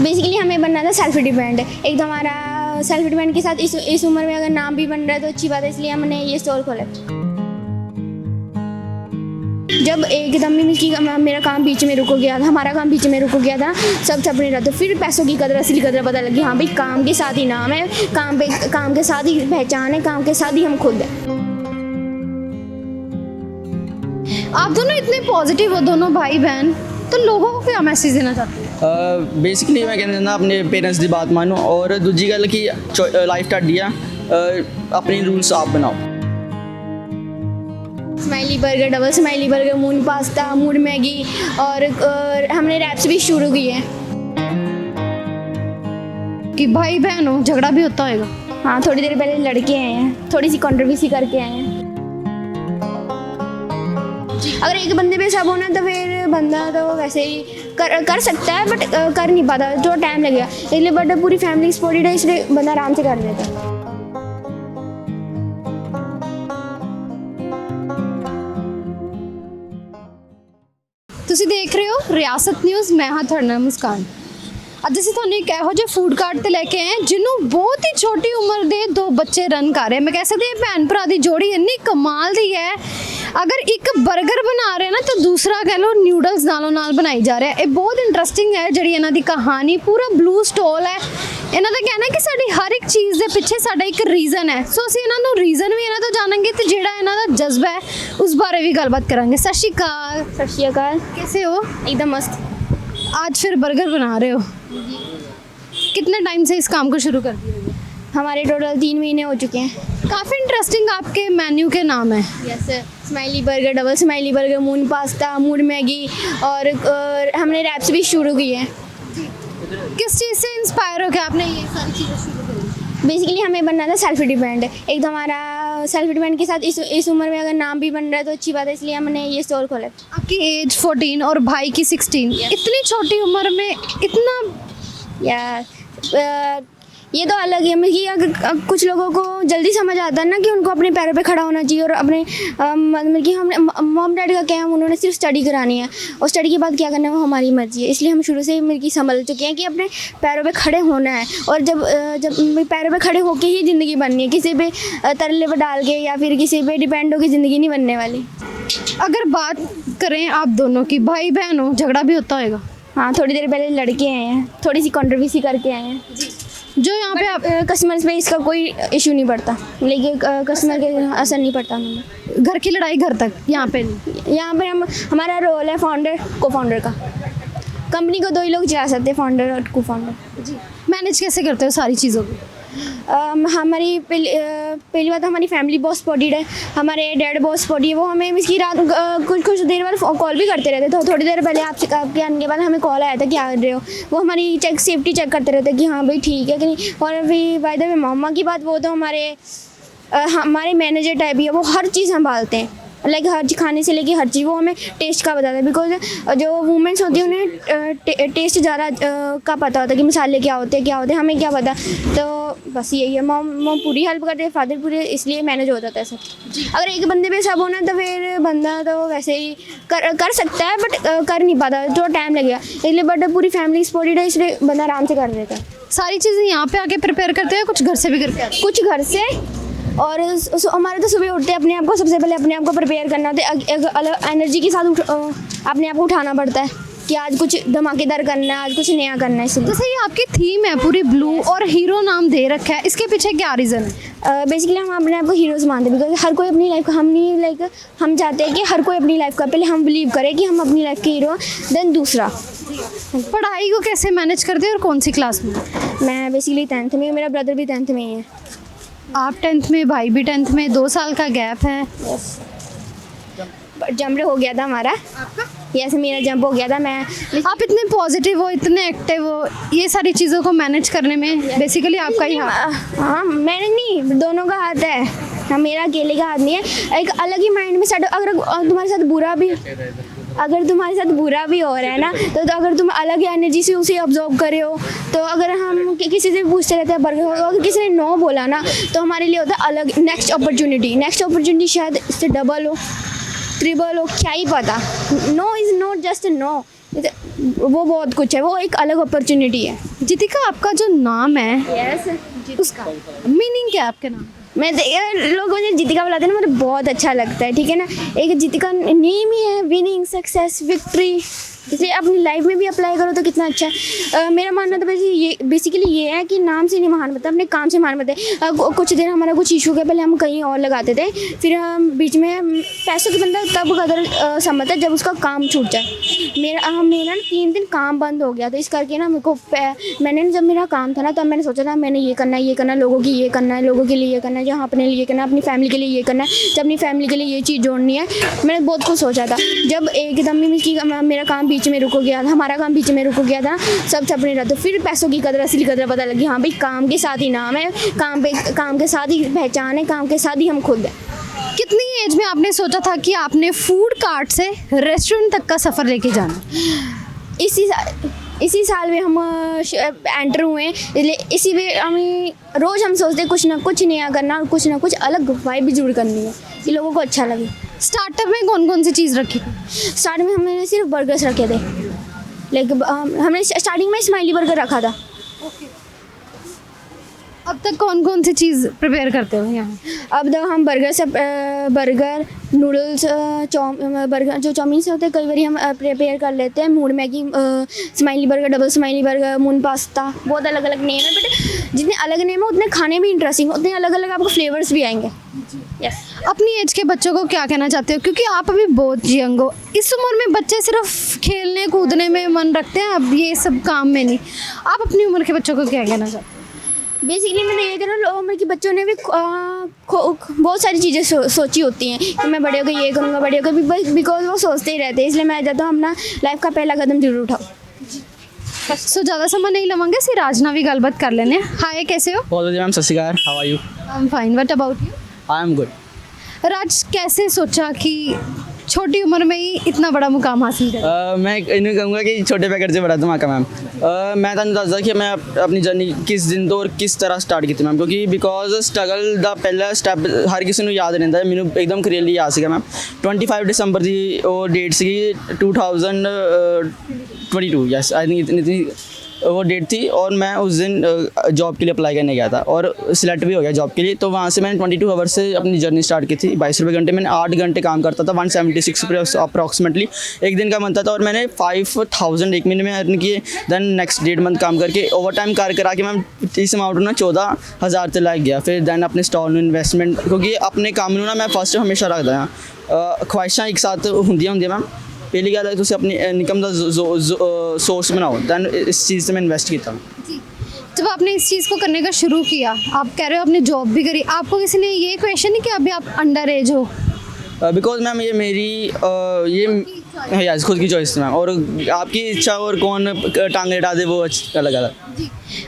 Basically हमें बनना था सेल्फ डिपेंड। एक तो हमारा सेल्फ डिपेंड के साथ इस उम्र में अगर नाम भी बन रहा है तो अच्छी बात है, इसलिए हमने ये स्टोर खोला। जब एकदम मेरा काम बीच में रुक गया था, हमारा काम बीच में रुक गया था, सब अपने रहते, फिर पैसों की कदर, असली कदर पता लगी। हाँ भाई, काम के साथ ही नाम है, काम के साथ ही पहचान है, काम के साथ ही हम खुद हैं। आप दोनों इतने पॉजिटिव हो, दोनों भाई बहन, तो लोगों को क्या मैसेज देना चाहते हैं? बेसिकली मैं कहना चाहना अपने पेरेंट्स की बात मानो, और दूजी गल कि लाइफ ਤੁਹਾਡੀ ਆ, अपने रूल्स आप बनाओ। Smiley burger, double smiley burger, moon pasta, moon Maggi, और हमने रैप्स भी शुरू किए हैं। कि भाई बहन हो, झगड़ा भी होता होगा? हाँ, थोड़ी देर पहले लड़के आए हैं, थोड़ी सी कंट्रोवर्सी करके आए हैं। अगर एक बंदे पे सब होना तो फिर बंदा तो वैसे ही कर सकता है, बट कर नहीं पाता, जो टाइम लगेगा। इसलिए बट पूरी फैमिली सपोर्टेड है, इसलिए बंदा आराम से कर लेता है। ਤੁਸੀਂ ਦੇਖ ਰਹੇ ਹੋ ਰਿਆਸਤ ਨਿਊਜ਼। ਮੈਂ ਹਾਂ ਤੁਹਾਡਾ ਨਾਮ ਮੁਸਕਾਨ। ਅੱਜ ਅਸੀਂ ਤੁਹਾਨੂੰ ਇੱਕ ਇਹੋ ਜਿਹੇ ਫੂਡ ਕਾਰਟ ਤੇ ਲੈ ਕੇ ਆਏ ਹਾਂ ਜਿਹਨੂੰ ਬਹੁਤ ਹੀ ਛੋਟੀ ਉਮਰ ਦੇ ਦੋ ਬੱਚੇ ਰਨ ਕਰ ਰਹੇ। ਮੈਂ ਕਹਿ ਸਕਦੀ ਹਾਂ ਭੈਣ ਭਰਾ ਦੀ ਜੋੜੀ ਇੰਨੀ ਕਮਾਲ ਦੀ ਹੈ। ਅਗਰ ਇੱਕ 버ਗਰ ਬਣਾ ਰਹੇ ਨਾ ਤਾਂ ਦੂਸਰਾ ਕਹਿ ਲਓ ਨਿਊਡਲਸ ਨਾਲੋਂ ਨਾਲ ਬਣਾਈ ਜਾ ਰਿਹਾ। ਇਹ ਬਹੁਤ ਇੰਟਰਸਟਿੰਗ ਹੈ ਜਿਹੜੀ ਇਹਨਾਂ ਦੀ ਕਹਾਣੀ। ਪੂਰਾ ਬਲੂ ਸਟੋਲ ਹੈ। ਇਹਨਾਂ ਦਾ ਕਹਿਣਾ ਹੈ ਕਿ ਸਾਡੀ ਹਰ ਇੱਕ ਚੀਜ਼ ਦੇ ਪਿੱਛੇ ਸਾਡਾ ਇੱਕ ਰੀਜ਼ਨ ਹੈ। ਸੋ ਅਸੀਂ ਇਹਨਾਂ ਨੂੰ ਰੀਜ਼ਨ ਵੀ ਇਹਨਾਂ ਤੋਂ ਜਾਣਾਂਗੇ ਤੇ ਜਿਹੜਾ ਇਹਨਾਂ ਦਾ ਜਜ਼ਬਾ ਹੈ ਉਸ ਬਾਰੇ ਵੀ ਗੱਲਬਾਤ ਕਰਾਂਗੇ। ਸਤਿ ਸ਼੍ਰੀ ਅਕਾਲ। सत श्री अकाल। कैसे हो? एकदम मस्त। आज फिर बर्गर बना रहे हो? कितने टाइम से इस काम को शुरू कर दिए हो? हमारे टोटल 3 महीने हो चुके हैं। काफ़ी इंटरेस्टिंग आपके मेन्यू के नाम है। Yes, smiley burger, double smiley burger, moon pasta, moon Maggi, और हमने रैप्स भी शुरू किए हैं। किस चीज़ से इंस्पायर हो के आपने ये सारी चीज़ें शुरू करी? बेसिकली हमें बनना था सेल्फ डिपेंड। एक तो हमारा सेल्फ डिपेंड के साथ इस उम्र में अगर नाम भी बन रहा है तो अच्छी बात है, इसलिए हमने ये स्टोर खोला। आपकी एज 14 और भाई की 16। इतनी छोटी उम्र में इतना या ये तो अलग है। कि अगर कुछ लोगों को जल्दी समझ आता है ना कि उनको अपने पैरों पे खड़ा होना चाहिए, और अपने मतलब कि हमने मॉम डैड का क्या है, उन्होंने सिर्फ स्टडी करानी है, और स्टडी के बाद क्या करना है वो हमारी मर्जी है। इसलिए हम शुरू से ही मतलब कि समझ चुके हैं कि अपने पैरों पे खड़े होना है, और जब पैरों पे खड़े होके ही ज़िंदगी बननी है। किसी पे तरले पे डाल के या फिर किसी पे डिपेंड होकर ज़िंदगी नहीं बनने वाली। अगर बात करें आप दोनों की, भाई बहन हो, झगड़ा भी होता होगा? हाँ, थोड़ी देर पहले लड़के आए हैं, थोड़ी सी कंट्रोवर्सी करके आए हैं। जो यहाँ पे आप कस्टमर्स पे इसका कोई इशू नहीं पड़ता, लेकिन कस्टमर के असर नहीं पड़ता हमें। घर की लड़ाई घर तक यहाँ पे नहीं। यहाँ पे हमारा रोल है फाउंडर को फाउंडर का। कंपनी को 2 ही लोग चला सकते हैं, फाउंडर और को फाउंडर। जी, मैनेज कैसे करते हो सारी चीज़ों को? हमारी पहली बात, हमारी फैमिली बहुत सपोर्टेड है। हमारे डैड बहुत सपोर्टिव है। वो हमें इसकी रात कुछ देर बाद कॉल भी करते रहते। तो थोड़ी देर पहले आपके आने के बाद हमें कॉल आया था, क्या कर रहे हो। वो हमारी सेफ्टी चेक करते रहते कि हाँ भाई ठीक है कि नहीं। और अभी बाय द वे मम्मा की बात, वो तो हमारे मैनेजर टाइप ही है। वो हर चीज़ संभालते हैं, लाइक हर खाने से लेके हर चीज़। वो हमें टेस्ट का बताता है, बिकॉज जो वुमेंस होती हैं उन्हें टेस्ट ज़्यादा का पता होता है कि मसाले क्या होते हैं, हमें क्या पता। तो बस यही है। मॉम पूरी हेल्प करते हैं, फादर पूरे, इसलिए मैनेज हो जाता है सब। अगर एक बंदे पे सब होना तो फिर बंदा तो वैसे ही कर सकता है, बट कर नहीं पाता, जो टाइम लगेगा। इसलिए बट पूरी फैमिली सपोर्टेड है, इसलिए बंदा आराम से कर लेता है। सारी चीज़ें यहाँ पे आके प्रिपेयर करते हैं, कुछ घर से भी करके आते हैं? कुछ घर से, और हमारे तो सुबह उठते अपने आप को, सबसे पहले अपने आप को प्रिपेयर करना होता है। अलग एनर्जी के साथ अपने आप को उठाना पड़ता है कि आज कुछ धमाकेदार करना है, आज कुछ नया करना है। इसलिए जैसे ये आपकी थीम है पूरी ब्लू और हीरो नाम दे रखा है, इसके पीछे क्या रीज़न है? बेसिकली हम अपने आप को हीरोज़ मानते हैं, बिकॉज हर कोई अपनी लाइफ का हम चाहते हैं कि हर कोई अपनी लाइफ का पहले हम बिलीव करें कि हम अपनी लाइफ के हीरो, देन दूसरा। पढ़ाई को कैसे मैनेज करते हैं और कौन सी क्लास में? मैं बेसिकली 10th में, मेरा ब्रदर भी 10th में ही है। आप 10th में, भाई भी 10th में, 2 साल का गैप है। जंप हो गया था हमारा। आपका? यस, मेरा जंप हो गया था। आप इतने पॉजिटिव हो, इतने एक्टिव हो, ये सारी चीज़ों को मैनेज करने में बेसिकली आपका ही हाथ? हाँ, मैंने नहीं, दोनों का हाथ है। हाँ, मेरा अकेले का हाथ नहीं है। एक अलग ही माइंड में सेट। अगर तुम्हारे साथ बुरा भी हो रहा है ना, तो अगर तुम अलग एनर्जी से उसे ऑब्जर्व करे हो, तो अगर हम किसी से पूछते रहते हैं बर्गर, अगर किसी ने नो बोला ना, तो हमारे लिए होता है अलग नेक्स्ट अपॉर्चुनिटी शायद इससे डबल हो, ट्रिपल हो, क्या ही पता। No is not just no, वो बहुत कुछ है, वो एक अलग अपॉर्चुनिटी है। जीतिका, आपका जो नाम है यस, उसका मीनिंग क्या है आपके नाम का? लोग मुझे जीतिका बुलाते हैं ना, मुझे बहुत अच्छा लगता है, ठीक है ना। एक जीतिका नेम ही है, विनिंग, सक्सेस, विक्ट्री, इसलिए अपनी लाइफ में भी अप्लाई करो तो कितना अच्छा है। मेरा मानना तो बेसिकली ये है कि नाम से नहीं महान बनता, अपने काम से महान बनते हैं। कुछ दिन हमारा कुछ इशू के पहले हम कहीं और लगाते थे, फिर हम बीच में पैसों की बंदा तब कदर समझता है जब उसका काम छूट जाए। मेरा ना 3 दिन काम बंद हो गया था, इस करके ना मेरे को मैंने जब मेरा काम था ना तब मैंने सोचा था मैंने ये करना है, लोगों की ये करना है, लोगों के लिए ये करना है, जहाँ अपने लिए करना है, अपनी फैमिली के लिए ये करना है, जब अपनी फैमिली के लिए ये चीज़ जोड़नी है। मैंने बहुत कुछ सोचा था, जब एकदम में मेरा काम बीच में रुक गया था, हमारा काम बीच में रुक गया था, सब अपने रहते, फिर पैसों की कदर, असली कदर पता लगी। हाँ भाई, काम के साथ ही नाम है, काम के साथ ही पहचान है, काम के साथ ही हम खुद हैं। कितनी एज में आपने सोचा था कि आपने फूड कार्ट से रेस्टोरेंट तक का सफ़र लेके जाना? इसी साल में हम एंटर हुए हैं, इसलिए इसी में हमें रोज़ हम सोचते हैं कुछ ना कुछ नया करना और कुछ ना कुछ अलग वाइब भी जुड़ करनी है कि लोगों को अच्छा लगे। स्टार्टअप में कौन कौन सी चीज़ रखी थी? स्टार्ट में हमने सिर्फ बर्गर्स रखे थे, लाइक हमने स्टार्टिंग में स्माइली बर्गर रखा था। अब तक कौन कौन सी चीज़ प्रिपेयर करते हो यहाँ? अब तक हम बर्गर, नूडल्स, बर्गर जो चाउमीन से होते हैं कई बार हम प्रिपेयर कर लेते हैं, moon Maggi, smiley burger, double smiley burger, moon pasta, बहुत अलग अलग नेम है, बट जितने अलग नेम है उतने खाने भी इंटरेस्टिंग, उतने अलग अलग आपको फ्लेवर्स भी आएंगे। यस। अपनी एज के बच्चों को क्या कहना चाहते हो, क्योंकि आप अभी बहुत यंग हो, इस उम्र में बच्चे सिर्फ खेलने कूदने में मन रखते हैं, अब ये सब काम में नहीं, आप अपनी उम्र के बच्चों को क्या कहना चाहते हो? बेसिकली मैंने ये कहना, लो उम्र के बच्चों ने भी बहुत सारी चीज़ें सोची होती हैं कि मैं बड़े होकर ये करूँगा, बड़े होकर, बिकॉज वो सोचते ही रहते हैं, इसलिए मैं चाहता हूँ अपना लाइफ का पहला कदम जरूर उठाओ। सो ज़्यादा समय नहीं लवांगे, सिर्फ राजना भी गलबात कर लेने। हाय, कैसे हो? बहुत बढ़िया ma'am, Sat Shri Akal, how are you? I am fine, what about you? I am good. Raj, कैसे सोचा कि छोटी उम्र में ही इतना बड़ा मुकाम हासिल करें? मैं इन्हें कहूँगा कि छोटे पैकेट से बड़ा धमाका मैम। मैं तुम दसदा कि मैं अपनी जर्नी किस दिन तो और किस तरह स्टार्ट की मैम, क्योंकि बिकॉज स्ट्रगल का पहला स्टैप हर किसी को याद रहता है, मैंने एकदम क्लियरली याद सीगा मैम। 25 दिसंबर की वो डेट सी 2022, यस आई थिंक इतनी वो डेट थी, और मैं उस दिन जॉब के लिए अप्लाई करने गया था और सिलेक्ट भी हो गया जॉब के लिए। तो वहाँ से मैंने 22 आवर्स से अपनी जर्नी स्टार्ट की थी। 22 रुपये घंटे मैंने 8 घंटे काम करता था, 176 रुपये अप्रॉक्सीमेटली एक दिन का बनता था, और मैंने 5000 एक महीने में अर्न किए। देन नेक्स्ट 1.5 मंथ काम करके ओवर टाइम करा के मैं इस अमाउंट ना 14,000 तक लग गया। फिर दैन अपने स्टॉल में इन्वेस्टमेंट, क्योंकि अपने काम में ना मैं फर्स्ट हमेशा रखता हाँ, ख्वाहिशां एक साथ होंदियां मैम। पहली गल है तुम अपनी इनकम का सोर्स बनाओ, दैन इस चीज़ से मैं इन्वेस्ट किया। जब आपने इस चीज़ को करने का शुरू किया, आप कह रहे हो आपने जॉब भी करी, आपको किसी ने ये क्वेश्चन नहीं कि अभी आप अंडर एज हो? बिकॉज मैम ये मेरी ये यस खुद की चॉइस थी मैम, और आपकी इच्छा और कौन टांगे हटा दे वो अलग अलग।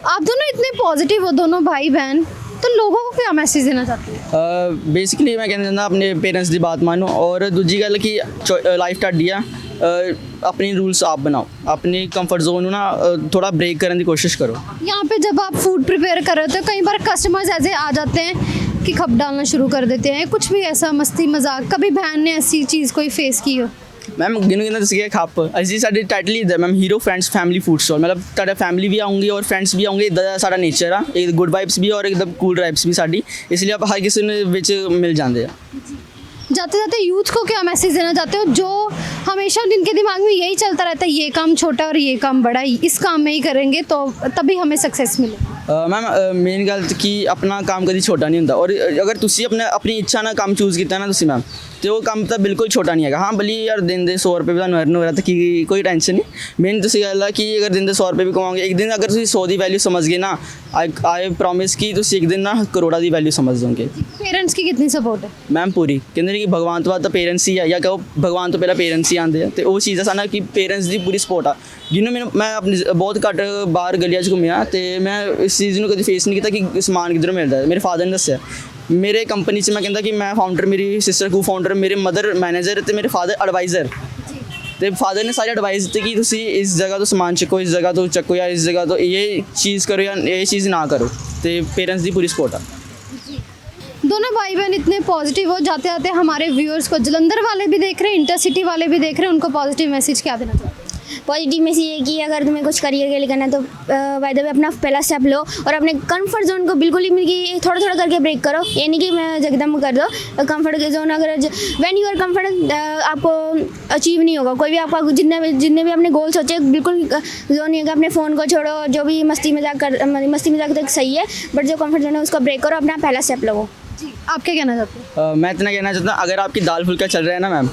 आप दोनों इतने पॉजिटिव हो, दोनों भाई बहन, तो लोगों को क्या मैसेज देना चाहते हैं? बेसिकली मैं कहना चाहता अपने पेरेंट्स की बात मानो, और दूजी गल कि लाइफ ਤੁਹਾਡੀ ਆ, अपनी रूल्स आप बनाओ, अपनी कंफर्ट जोन ना थोड़ा ब्रेक करने की कोशिश करो। यहाँ पे जब आप फूड प्रिपेयर कर रहे हो तो कई बार कस्टमर्स ऐसे आ जाते हैं कि खप डालना शुरू कर देते हैं, कुछ भी ऐसा मस्ती मजाक, कभी बहन ने ऐसी चीज़ कोई फेस की हो? मैम गिनो दसिए खप अजी साढ़े टाइटल ही ma'am hero friends family food stall, मतलब ਤੁਹਾਡਾ फैमिली भी आऊँगी और फ्रेंड्स भी आऊँगे, इदा ਦਾ ਸਾਡਾ नेचर आ, एक गुड वाइब्स भी और एकदम कूल वाइब्स भी साड़ी, इसलिए आप हर किसी ने विच मिल जाते हैं। जाते जाते यूथ को क्या मैसेज देना चाहते हो, जो हमेशा जिनके दिमाग में यही चलता रहता है ये काम छोटा और ये काम बड़ा, इस काम में ही करेंगे तो तभी हमें सक्सेस मिले? मैम मेन गल कि अपना काम कभी छोटा नहीं होता, और अगर तुम अपनी इच्छा ना काम चूज़ किया ना तुम मैम, तो वो काम तो बिल्कुल छोटा नहीं है। हाँ भली यार दिन दे 100 रुपये भी तुम अर्न हो रहा, तो कि कोई टेंशन नहीं। मेन तो गल है कि अगर दिन दे 100 रुपये भी कमाओगे, एक दिन अगर तुम 100 की वैल्यू समझ गए ना, आई प्रॉमिस कि तुम एक दिन ना करोड़ा की वैल्यू समझ दोगे। पेरेंट्स की कितनी सपोर्ट है? मैम पूरी, कहते कि भगवान तो बाद तो पेरेंट्स ही है, या कहो भगवान तो पहले पेरेंट्स ही आते हैं, तो वो चीज़ है साना कि पेरेंट्स की पूरी सपोर्ट आ। जिन्होंने मैं अपनी बहुत घट बाहर गलिया घूमिया, तो मैं इस चीज़ को कभी फेस नहीं किया कि समान किधरों मिलता है। मेरे फादर ने दसिया, मेरे कंपनी से मैं कहता कि मैं फाउंडर, मेरी सिस्टर को फाउंडर, मेरे मदर मैनेजर, तो मेरे फादर एडवाइज़र, तो फादर ने सारी एडवाइस दी कि तुम इस जगह तो समान चुको, इस जगह तो चुको, या इस जगह तो ये चीज़ करो या ये चीज़ ना करो, तो पेरेंट्स की पूरी सपोर्ट है। दोनों भाई बहन इतने पॉजिटिव हो, जाते जाते हमारे व्यूअर्स को, जलंधर वाले भी देख रहे हैं, इंटरसिटी वाले भी देख रहे हैं, उनको पॉजिटिव मैसेज क्या देना चाहते हैं? पॉजिटिव में से ये कि अगर तुम्हें कुछ करियर के लिए करना है तो बाय द वे अपना पहला स्टेप लो और अपने कंफर्ट जोन को बिल्कुल ही मतलब कि थोड़ा थोड़ा करके ब्रेक करो। ये नहीं कि मैं एकदम कर दो। कंफर्ट के जोन अगर व्हेन यू आर कंफर्ट आपको अचीव नहीं होगा कोई भी। आपका जितने भी अपने गोल सोचे बिल्कुल जोन नहीं होगा। अपने फ़ोन को छोड़ो, जो भी मस्ती मजाक तक सही है, बट जो कंफर्ट जोन है उसको ब्रेक करो, अपना पहला स्टेप लो। जी, आप क्या कहना चाहते हैं? मैं इतना कहना चाहता हूँ, अगर आपकी दाल फुल्का चल रहा है ना मैम,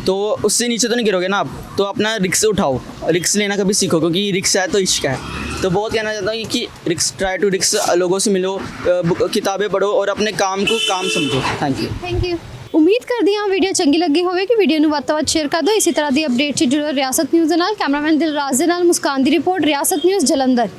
तो उससे नीचे तो नहीं गिरोगे ना आप, तो अपना रिक्स उठाओ, रिक्स लेना कभी सीखो, क्योंकि रिक्स है तो इश्क है। तो बहुत कहना चाहता हूँ कि रिक्स, ट्राई टू रिक्स, लोगों से मिलो, किताबें पढ़ो और अपने काम को काम समझो। Thank you. Thank you. ਉਮੀਦ ਕਰਦੀ ਹਾਂ ਵੀਡੀਓ ਚੰਗੀ ਲੱਗੀ ਹੋਵੇਗੀ। ਵੀਡੀਓ ਨੂੰ ਵੱਧ ਤੋਂ ਵੱਧ ਸ਼ੇਅਰ ਕਰ ਦਿਓ। ਇਸੇ ਤਰ੍ਹਾਂ ਦੀ ਅਪਡੇਟ 'ਚ ਜੁੜੋ ਰਿਆਸਤ ਨਿਊਜ਼ ਦੇ ਨਾਲ। ਕੈਮਰਾਮੈਨ ਦਿਲਰਾਜ ਦੇ ਨਾਲ ਮੁਸਕਾਨ ਦੀ ਰਿਪੋਰਟ, ਰਿਆਸਤ ਨਿਊਜ਼ ਜਲੰਧਰ।